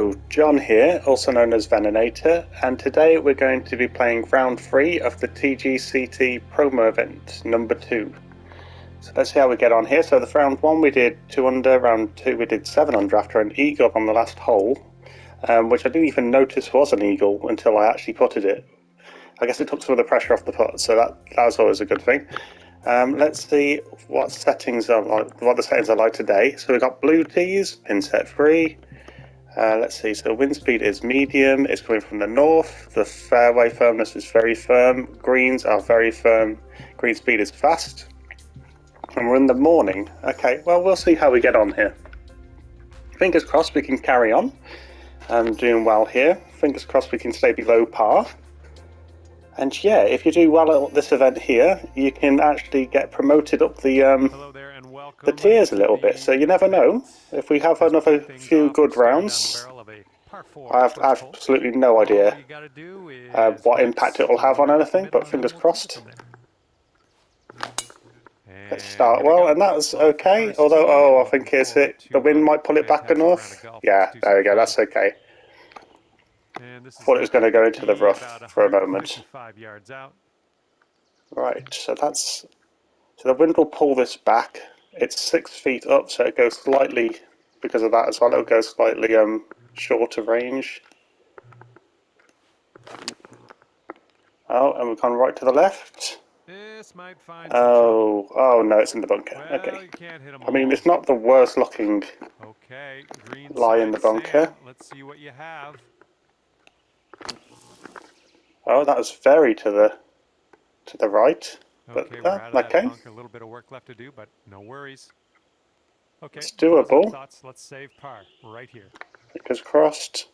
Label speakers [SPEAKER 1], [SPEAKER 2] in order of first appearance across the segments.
[SPEAKER 1] Hello, John here, also known as Veninator, and today we're going to be playing round 3 of the TGCT promo event, number 2. So let's see how we get on here. So the round 1 we did 2 under, round 2 we did 7 under after an eagle on the last hole, which I didn't even notice was an eagle until I actually putted it. I guess it took some of the pressure off the putt, so that was always a good thing. Let's see what settings are like, what the settings are like today. So we've got blue tees, pin set 3. Let's see, so wind speed is medium, it's coming from the north, the fairway firmness is very firm, greens are very firm, green speed is fast, and we're in the morning. Okay, well, we'll see how we get on here. Fingers crossed we can carry on. I'm doing well here. Fingers crossed we can stay below par. And yeah, if you do well at this event here, you can actually get promoted up the tiers a little bit. So you never know. If we have another few good rounds, I have absolutely no idea what impact it will have on anything, but fingers crossed. Let's start well, and that's okay. Although, I think the wind might pull it back enough. Yeah, there we go, that's okay. Thought it was going to go into the rough for a moment. Right, so the wind will pull this back. It's 6 feet up, so it goes slightly, because of that as well, it'll go slightly shorter range. Oh, and we've gone right to the left. Oh no, it's in the bunker. Okay. I mean, it's not the worst looking lie in the bunker. Oh, that was very to the right. But okay.
[SPEAKER 2] A little bit of work left to do, but no worries. Okay,
[SPEAKER 1] it's doable.
[SPEAKER 2] Let's save par right here.
[SPEAKER 1] Fingers crossed.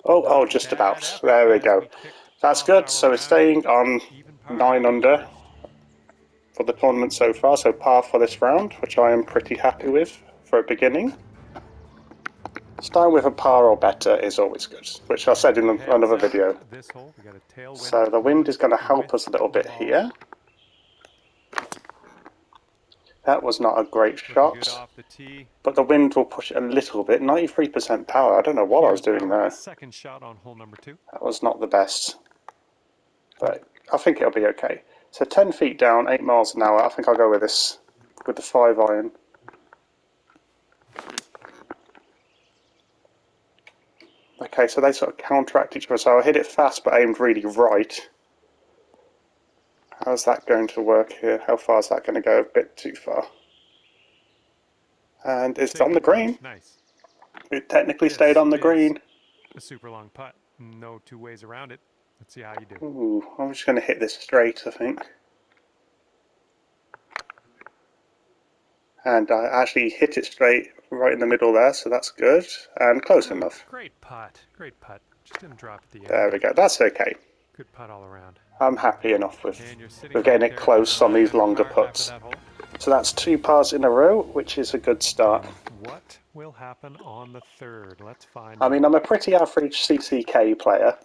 [SPEAKER 1] Oh, just about. There we go. That's good. So we're staying on 9 under for the tournament so far. So par for this round, which I am pretty happy with for a beginning. Starting with a par or better is always good, which I said in another video. So the wind is going to help us a little bit here. That was not a great shot, but the wind will push it a little bit. 93% power. I don't know what I was doing there.
[SPEAKER 2] Second shot on hole number 2.
[SPEAKER 1] That was not the best, but I think it'll be okay. So 10 feet down, 8 miles an hour. I think I'll go with this, with the 5 iron. Okay, so they sort of counteract each other. So I hit it fast, but aimed really right. How's that going to work here? How far is that going to go? A bit too far. And it's on the green.
[SPEAKER 2] Nice.
[SPEAKER 1] It technically stayed on the green.
[SPEAKER 2] A super long putt. No two ways around it. Let's see how you do.
[SPEAKER 1] Ooh, I'm just going to hit this straight, I think. And I actually hit it straight right in the middle there, so that's good. And close enough.
[SPEAKER 2] Great putt. Great putt. Just didn't drop at the end.
[SPEAKER 1] There we go. That's okay.
[SPEAKER 2] Good putt all around.
[SPEAKER 1] I'm happy enough with getting it close on these longer putts. So that's 2 pars in a row, which is a good start.
[SPEAKER 2] What will happen on the third? Let's find
[SPEAKER 1] out. I mean, I'm a pretty average CCK player,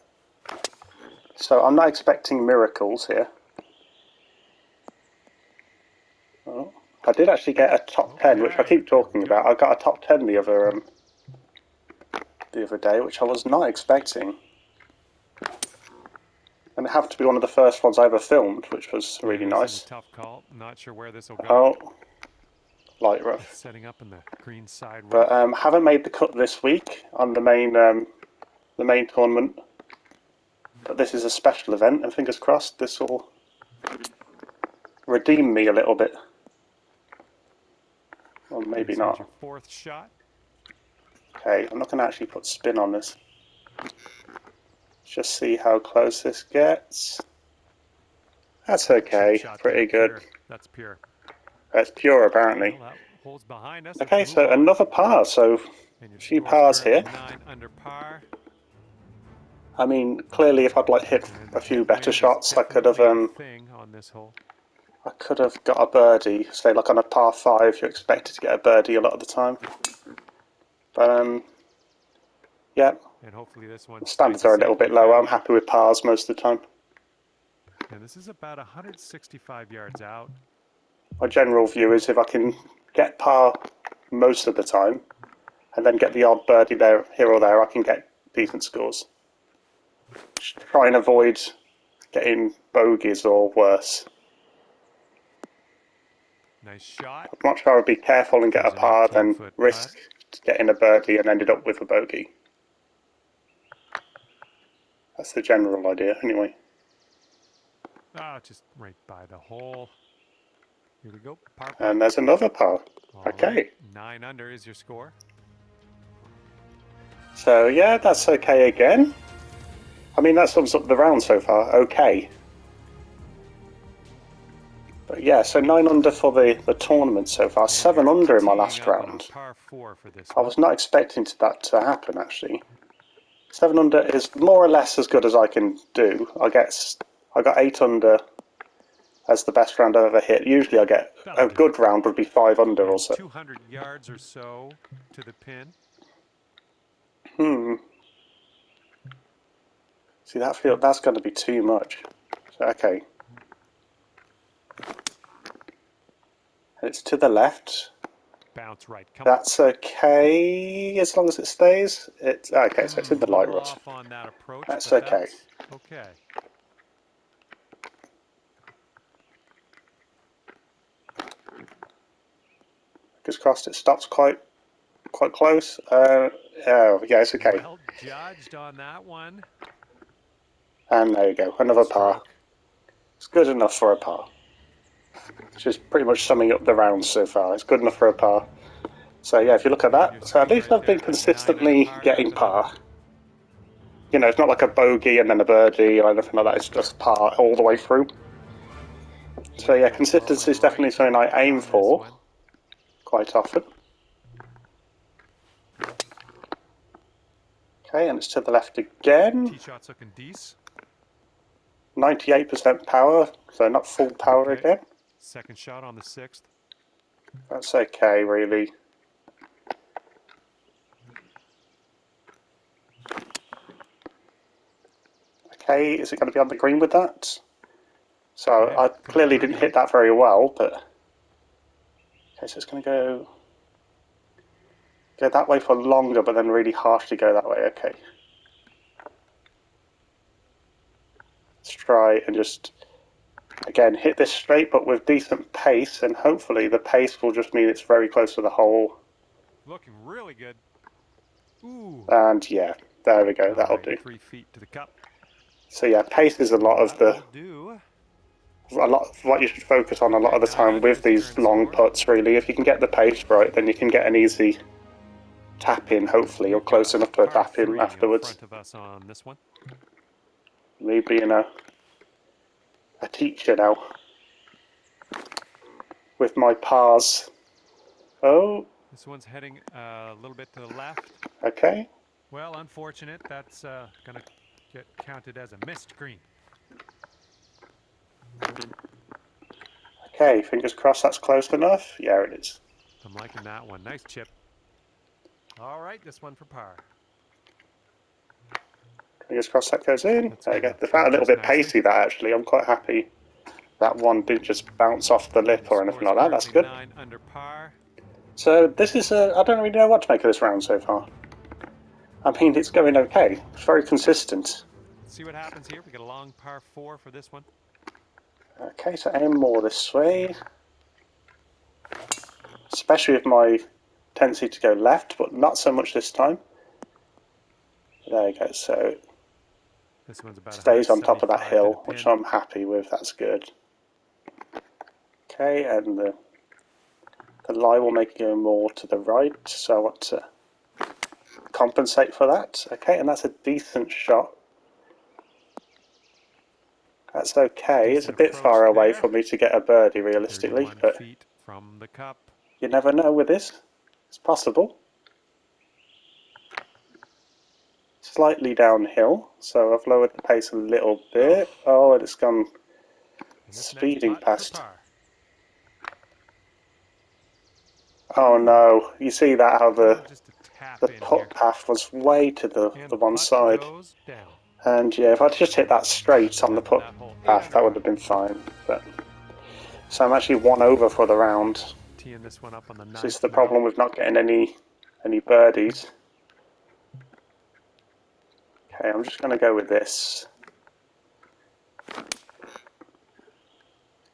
[SPEAKER 1] so I'm not expecting miracles here. Oh, I did actually get a top 10, which I keep talking about. I got a top 10 the other day, which I was not expecting. And it happened to be one of the first ones I ever filmed, which was really nice.
[SPEAKER 2] Tough call. Not sure where this will go.
[SPEAKER 1] Oh, light rough.
[SPEAKER 2] Setting up in the green side.
[SPEAKER 1] But haven't made the cut this week on the main tournament. But this is a special event, and fingers crossed this will redeem me a little bit. Or maybe not.
[SPEAKER 2] Your 4th shot.
[SPEAKER 1] Okay, I'm not going to actually put spin on this. Just see how close this gets. That's okay, pretty good.
[SPEAKER 2] That's pure.
[SPEAKER 1] That's pure, apparently. Okay, so another par, so a few pars here.
[SPEAKER 2] 9 under par.
[SPEAKER 1] I mean, clearly if I'd hit a few better shots, I could have got a birdie. Say like on a par 5, you're expected to get a birdie a lot of the time. But yeah.
[SPEAKER 2] And hopefully this one
[SPEAKER 1] standards are a little bit lower. I'm happy with pars most of the time.
[SPEAKER 2] And this is about 165 yards out.
[SPEAKER 1] My general view is if I can get par most of the time and then get the odd birdie there, here or there, I can get decent scores. Just try and avoid getting bogeys or worse.
[SPEAKER 2] Nice shot.
[SPEAKER 1] I'd much rather be careful and get a
[SPEAKER 2] There's an
[SPEAKER 1] par than
[SPEAKER 2] 18-foot
[SPEAKER 1] risk
[SPEAKER 2] putt.
[SPEAKER 1] getting a birdie and ended up with a bogey. That's the general idea, anyway.
[SPEAKER 2] Ah, just right by the hole. Here we go. Par putt.
[SPEAKER 1] And there's another par.
[SPEAKER 2] All
[SPEAKER 1] Okay.
[SPEAKER 2] right. 9 under is your score.
[SPEAKER 1] So yeah, that's okay again. I mean, that sums up the round so far. Okay. But yeah, so 9 under for the tournament so far. 7 under in my last round.
[SPEAKER 2] Par 4 for this
[SPEAKER 1] I was not expecting that to happen, actually. 7 under is more or less as good as I can do. I got 8 under as the best round I've ever hit. Usually I get a good round would be 5 under or so.
[SPEAKER 2] 200 yards or so to the pin.
[SPEAKER 1] See, that's going to be too much. So, okay. And it's to the left.
[SPEAKER 2] Bounce right.
[SPEAKER 1] That's okay as long as it stays. It's okay, so it's in the light rut.
[SPEAKER 2] Off on that approach,
[SPEAKER 1] that's okay.
[SPEAKER 2] Okay.
[SPEAKER 1] Fingers crossed it stops quite close. Oh yeah, it's okay.
[SPEAKER 2] Well judged on that one.
[SPEAKER 1] And there you go, another par. It's good enough for a par. Which is pretty much summing up the rounds so far. It's good enough for a par. So yeah, if you look at that, so at least I've been consistently getting par. You know, it's not like a bogey and then a birdie or anything like that. It's just par all the way through. So yeah, consistency is definitely something I aim for quite often. Okay, and it's to the left again.
[SPEAKER 2] Tee shot's looking decent.
[SPEAKER 1] 98% power, so not full power again.
[SPEAKER 2] Second shot on the 6th.
[SPEAKER 1] That's okay, really. Okay, is it going to be on the green with that? So I clearly didn't hit that very well, but okay, so it's going to go that way for longer, but then really harshly go that way. Okay. Let's try and just, again, hit this straight, but with decent pace, and hopefully the pace will just mean it's very close to the hole.
[SPEAKER 2] Looking really good. Ooh.
[SPEAKER 1] And yeah, there we go, that'll do.
[SPEAKER 2] 3 feet to the cup.
[SPEAKER 1] So yeah, pace is a lot of what you should focus on a lot of the time with these long putts, really. If you can get the pace right, then you can get an easy tap in, hopefully, or close enough to a tap in afterwards. Me being a teacher now with my pars. Oh.
[SPEAKER 2] This one's heading a little bit to the left.
[SPEAKER 1] Okay.
[SPEAKER 2] Well, unfortunate. That's going to get counted as a missed green.
[SPEAKER 1] Okay, fingers crossed that's close enough. Yeah, it is.
[SPEAKER 2] I'm liking that one. Nice chip. All right, this one for par.
[SPEAKER 1] Fingers crossed that goes in. There you go. They found a little bit pacey, that actually. I'm quite happy that one didn't just bounce off the lip or anything like that. That's good.
[SPEAKER 2] 9 under par.
[SPEAKER 1] So this is I don't really know what to make of this round so far. I mean, it's going okay. It's very consistent.
[SPEAKER 2] Let's see what happens here. We got a long par 4 for this one.
[SPEAKER 1] Okay, so aim more this way. Especially with my tendency to go left, but not so much this time. There you go. So
[SPEAKER 2] this one's about
[SPEAKER 1] stays on top of that hill, which I'm happy with. That's good. Okay, and the lie will make it go more to the right, so I want to compensate for that. Okay, and that's a decent shot. That's okay. It's a bit far away for me to get a birdie realistically, but
[SPEAKER 2] from the cup.
[SPEAKER 1] You never know with this. It's possible. Slightly downhill, so I've lowered the pace a little bit. Oh, and it's gone speeding past. Oh no, you see that, how the putt path was way to the one side. And yeah, if I'd just hit that straight on the putt path, that would have been fine. But so I'm actually 1 over for the round.
[SPEAKER 2] Teeing this one up on the 9th.
[SPEAKER 1] This is the problem with not getting any any birdies. Okay, I'm just going to go with this.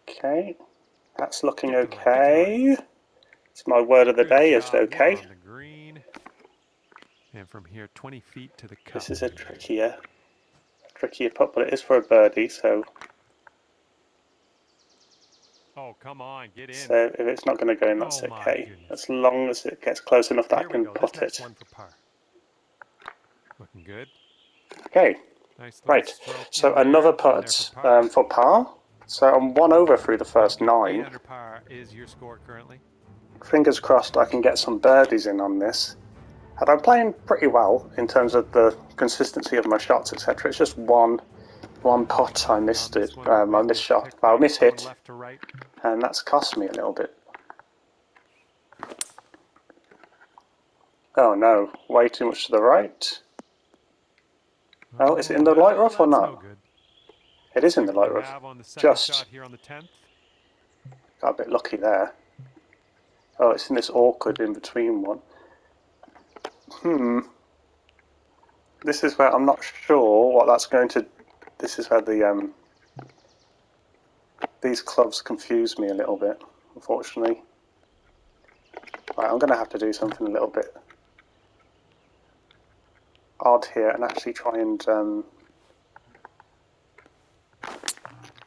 [SPEAKER 1] Okay, that's looking okay. It's my word of the day, it's okay.
[SPEAKER 2] On the green. And from here, 20 feet to the cup.
[SPEAKER 1] This is a trickier putt, but it is for a birdie, so...
[SPEAKER 2] Oh, come on, get in.
[SPEAKER 1] So if it's not going to go in, that's okay. As long as it gets close enough that I can putt it.
[SPEAKER 2] One for par. Looking good.
[SPEAKER 1] Okay,
[SPEAKER 2] nice
[SPEAKER 1] right. So another putt for par. So I'm 1 over through the first 9.
[SPEAKER 2] 8 under par is your score currently.
[SPEAKER 1] Fingers crossed I can get some birdies in on this. And I'm playing pretty well in terms of the consistency of my shots, etc. It's just one putt I missed it. I missed shot. Well, miss hit, and that's cost me a little bit. Oh no, way too much to the right. Oh, is it in the light rough or not? It is in the light rough. Just
[SPEAKER 2] here on the 10th.
[SPEAKER 1] Got a bit lucky there. Oh, it's in this awkward in between one. This is where I'm not sure what that's going to. This is where the these clubs confuse me a little bit, unfortunately. Right, I'm going to have to do something a little bit odd here and actually try and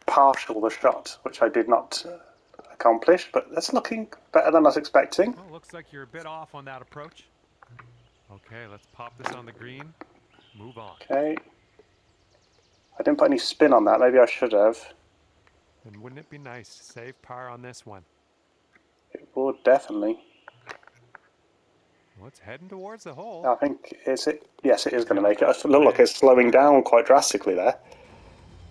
[SPEAKER 1] partial the shot, which I did not accomplish, but that's looking better than I was expecting.
[SPEAKER 2] Well, looks like you're a bit off on that approach. Okay, let's pop this on the green. Move on.
[SPEAKER 1] Okay. I didn't put any spin on that. Maybe I should have.
[SPEAKER 2] And wouldn't it be nice to save par on this one?
[SPEAKER 1] It would, definitely.
[SPEAKER 2] Well, it's heading towards the hole.
[SPEAKER 1] I think, is it? Yes, it is going to make it. It looks like it's slowing down quite drastically there.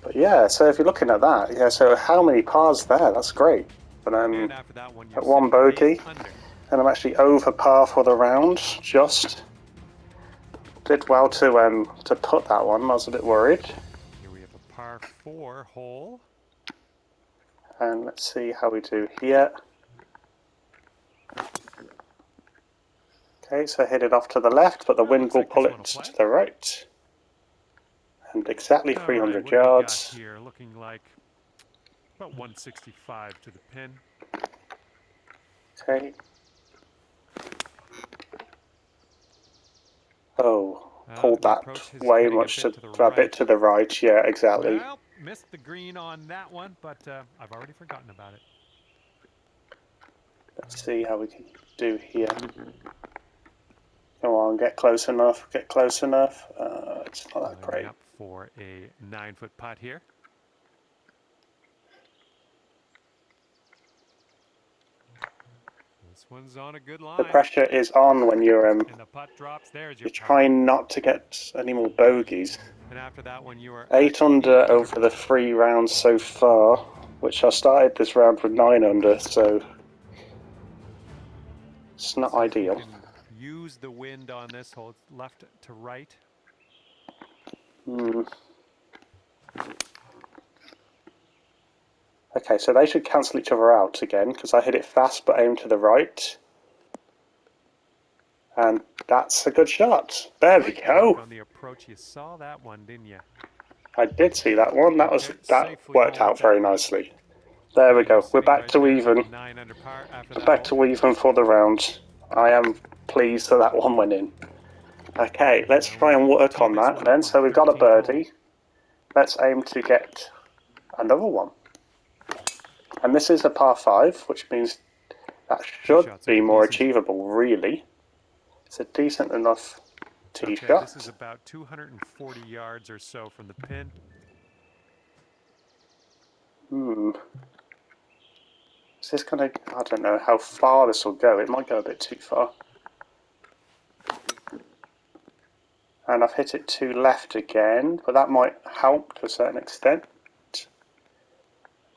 [SPEAKER 1] But yeah, so if you're looking at that, yeah, so how many pars there? That's great. But
[SPEAKER 2] and after that one,
[SPEAKER 1] at 1 bogey, and I'm actually over par for the round, just. Did well to put that one, I was a bit worried.
[SPEAKER 2] Here we have a par 4 hole.
[SPEAKER 1] And let's see how we do here. Okay, so I hit it off to the left, but the wind will pull it to the right. And exactly 300 yards.
[SPEAKER 2] Here, looking like about 165 to the pin.
[SPEAKER 1] Okay. Oh, pulled that way much to a bit to the right. Yeah, exactly.
[SPEAKER 2] Well, missed the green on that one, but I've already forgotten about it.
[SPEAKER 1] Let's see how we can do here. Come on, get close enough. Get close enough. It's not that great.
[SPEAKER 2] Up for a 9-foot putt here. This one's on a good line.
[SPEAKER 1] The pressure is on when you're
[SPEAKER 2] and the putt drops. There's your
[SPEAKER 1] you're trying not to get any more bogeys.
[SPEAKER 2] And after that one, you were
[SPEAKER 1] 8 under over the 3 rounds so far, which I started this round with 9 under, so it's not ideal.
[SPEAKER 2] Use the wind on this hole. It's left to right.
[SPEAKER 1] Okay, so they should cancel each other out again, because I hit it fast but aimed to the right. And that's a good shot. There we go.
[SPEAKER 2] On the approach, you saw that one, didn't you?
[SPEAKER 1] I did see that one. That worked out very nicely. There we go. We're back to even. Back to even for the round. I am pleased that that one went in. Okay, let's try and work on that then. So we've got a birdie. Let's aim to get another one. And this is a par 5, which means that should be more achievable, really. It's a decent enough tee shot.
[SPEAKER 2] This is about 240 yards or so from the pin.
[SPEAKER 1] Is this going to... I don't know how far this will go. It might go a bit too far. And I've hit it to left again, but that might help to a certain extent.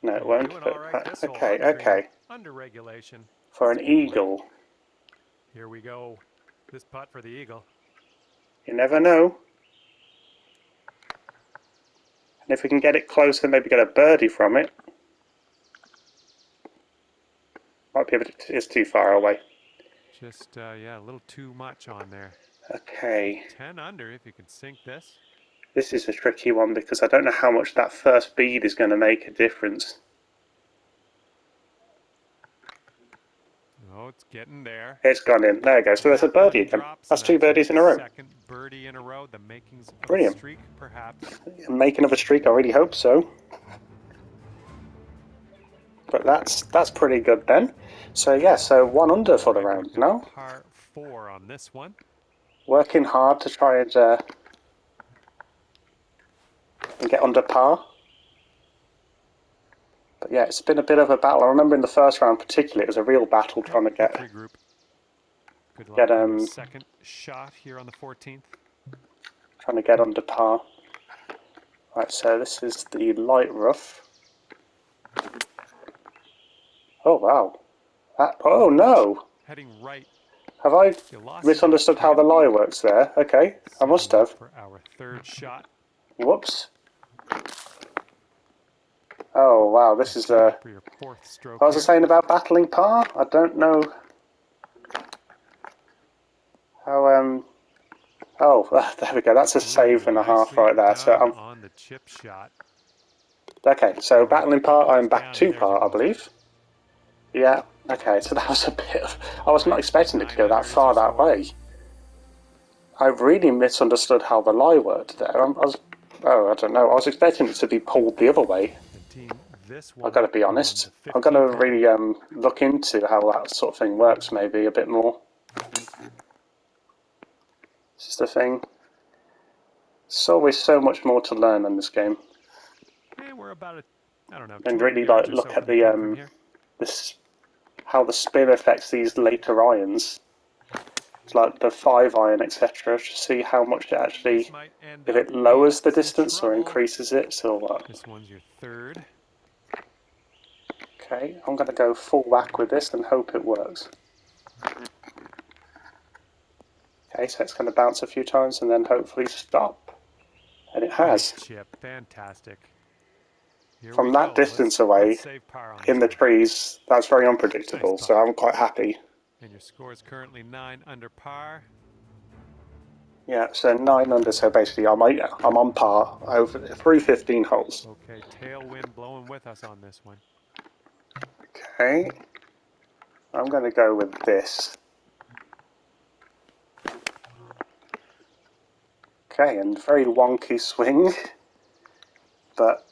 [SPEAKER 1] No, it won't. But, okay.
[SPEAKER 2] Under regulation.
[SPEAKER 1] For an eagle.
[SPEAKER 2] Here we go. This putt for the eagle.
[SPEAKER 1] You never know. And if we can get it close and maybe get a birdie from it. Might be a bit, it's too far away.
[SPEAKER 2] Just, yeah, a little too much on there.
[SPEAKER 1] Okay.
[SPEAKER 2] 10 under if you can sink this.
[SPEAKER 1] This is a tricky one because I don't know how much that first bead is going to make a difference.
[SPEAKER 2] Oh, it's getting there.
[SPEAKER 1] It's gone in. There we go. So there's a
[SPEAKER 2] That
[SPEAKER 1] birdie
[SPEAKER 2] one
[SPEAKER 1] again.
[SPEAKER 2] drops,
[SPEAKER 1] That's
[SPEAKER 2] and
[SPEAKER 1] 2
[SPEAKER 2] that's your
[SPEAKER 1] birdies in a row.
[SPEAKER 2] second birdie in a row. The makings of a
[SPEAKER 1] Brilliant.
[SPEAKER 2] streak, perhaps.
[SPEAKER 1] Making of a streak, I really hope so. But that's pretty good then. So yeah, so 1 under for the round
[SPEAKER 2] We've got
[SPEAKER 1] now.
[SPEAKER 2] par 4 on this one.
[SPEAKER 1] Working hard to try and get under par. But yeah, it's been a bit of a battle. I remember in the first round particularly, it was a real battle trying to
[SPEAKER 2] Let's regroup. Good luck
[SPEAKER 1] get
[SPEAKER 2] on the second shot here on the 14th.
[SPEAKER 1] trying to get under par. Right, so this is the light rough. Oh wow! Oh no!
[SPEAKER 2] Heading right.
[SPEAKER 1] Have I misunderstood how the lie works there? Okay, I must have.
[SPEAKER 2] For our third shot.
[SPEAKER 1] Whoops. Oh wow, this is
[SPEAKER 2] for your 4th stroke.
[SPEAKER 1] What was I saying about battling par? I don't know how oh, there we go. That's a save and a half right there. So I'm
[SPEAKER 2] on the chip shot.
[SPEAKER 1] Okay, so battling par, I'm back to par, I believe. Yeah. Okay, so that was a bit of... I was not expecting it to go that far that way. I really misunderstood how the lie worked there. I don't know. I was expecting it to be pulled the other way. I've got to be honest. I'm going to really look into how that sort of thing works maybe a bit more. This is the thing. There's always so much more to learn in this game.
[SPEAKER 2] Yeah, we're about I don't know.
[SPEAKER 1] And really like look at the this how the spin affects these later irons. It's like the 5-iron, etc. To see how much it actually, if it lowers the distance or increases it, or what.
[SPEAKER 2] This one's your 3rd.
[SPEAKER 1] Okay, I'm going to go full whack with this and hope it works. Okay, so it's going to bounce a few times and then hopefully stop. And it has.
[SPEAKER 2] Nice chip, fantastic.
[SPEAKER 1] From that distance away, in the trees, that's very unpredictable, so I'm quite happy.
[SPEAKER 2] And your score is currently 9 under par.
[SPEAKER 1] Yeah, so 9 under, so basically I'm on par over through 15 holes.
[SPEAKER 2] Okay, tailwind blowing with us on this one.
[SPEAKER 1] Okay, I'm going to go with this. Okay, and very wonky swing, but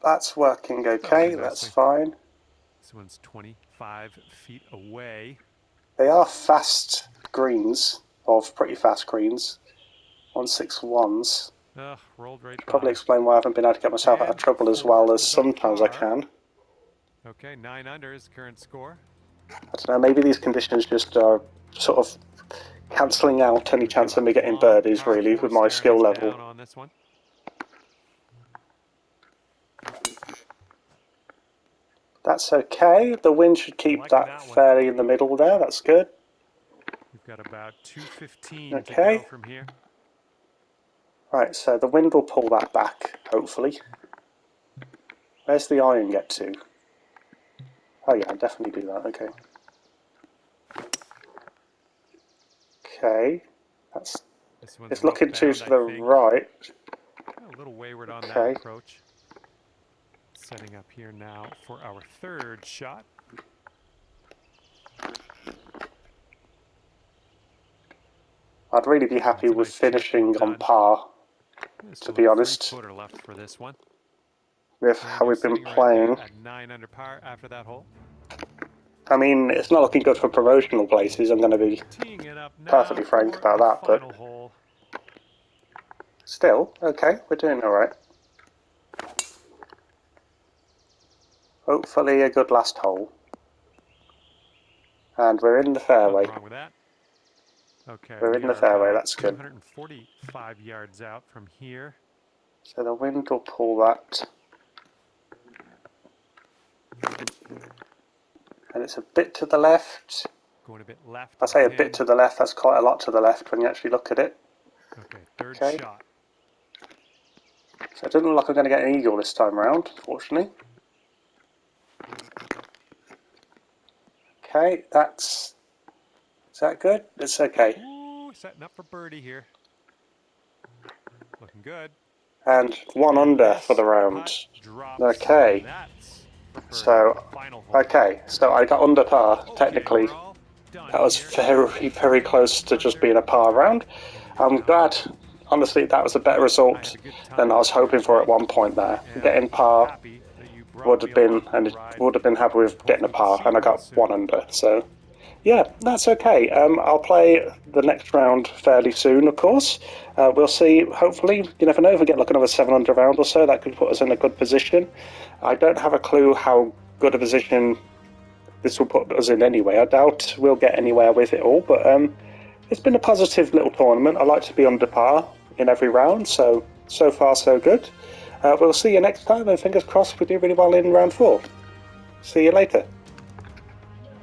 [SPEAKER 1] that's working okay, that's fine.
[SPEAKER 2] This one's 25 feet away.
[SPEAKER 1] They are fast greens, pretty fast greens, 161s.
[SPEAKER 2] Rolled right
[SPEAKER 1] Probably
[SPEAKER 2] by.
[SPEAKER 1] explain why I haven't been able to get myself out of trouble as well as sometimes I can.
[SPEAKER 2] Okay, 9 under is the current score.
[SPEAKER 1] I don't know, maybe these conditions just are sort of cancelling out any chance of me getting birdies, really, with my skill level.
[SPEAKER 2] On this one.
[SPEAKER 1] That's okay. The wind should keep that fairly in the middle there. That's good.
[SPEAKER 2] We've got about 215 to go from here.
[SPEAKER 1] Right, so the wind will pull that back, hopefully. Where's the iron get to? Oh yeah, I'll definitely do that, okay. Okay, it's looking to the right.
[SPEAKER 2] A little wayward on that approach. Setting up here now for our 3rd shot.
[SPEAKER 1] I'd really be happy with finishing on par, to be honest.
[SPEAKER 2] 3/4 left for this one.
[SPEAKER 1] With how we've been playing.
[SPEAKER 2] At 9 under par after that hole.
[SPEAKER 1] I mean, it's not looking good for promotional places, I'm going to be perfectly frank about that, but still, okay, we're doing alright. Hopefully a good last hole. And we're in the fairway.
[SPEAKER 2] Nothing wrong with that. Okay,
[SPEAKER 1] we're in the fairway, that's good.
[SPEAKER 2] 245 yards out from here.
[SPEAKER 1] So the wind will pull that. And it's a bit to the left.
[SPEAKER 2] Going a bit left.
[SPEAKER 1] I say a bit to the left, that's quite a lot to the left when you actually look at it.
[SPEAKER 2] Okay, 3rd shot.
[SPEAKER 1] So it doesn't look like I'm going to get an eagle this time around, unfortunately. Okay, is that good? It's okay.
[SPEAKER 2] Ooh, setting up for birdie here. Looking good.
[SPEAKER 1] And one under for the round. Okay. So, okay, so I got under par, technically. That was very, very close to just being a par round. I'm glad, honestly, that was a better result than I was hoping for at one point there. Getting par would have been happy with getting a par, and I got one under, so yeah, that's okay. I'll play the next round fairly soon, of course. We'll see. Hopefully, you never know, if we get like another 700 round or so, that could put us in a good position. I don't have a clue how good a position this will put us in anyway. I doubt we'll get anywhere with it all, but it's been a positive little tournament. I like to be under par in every round, so far so good. We'll see you next time, and fingers crossed we do really well in round 4. See you later.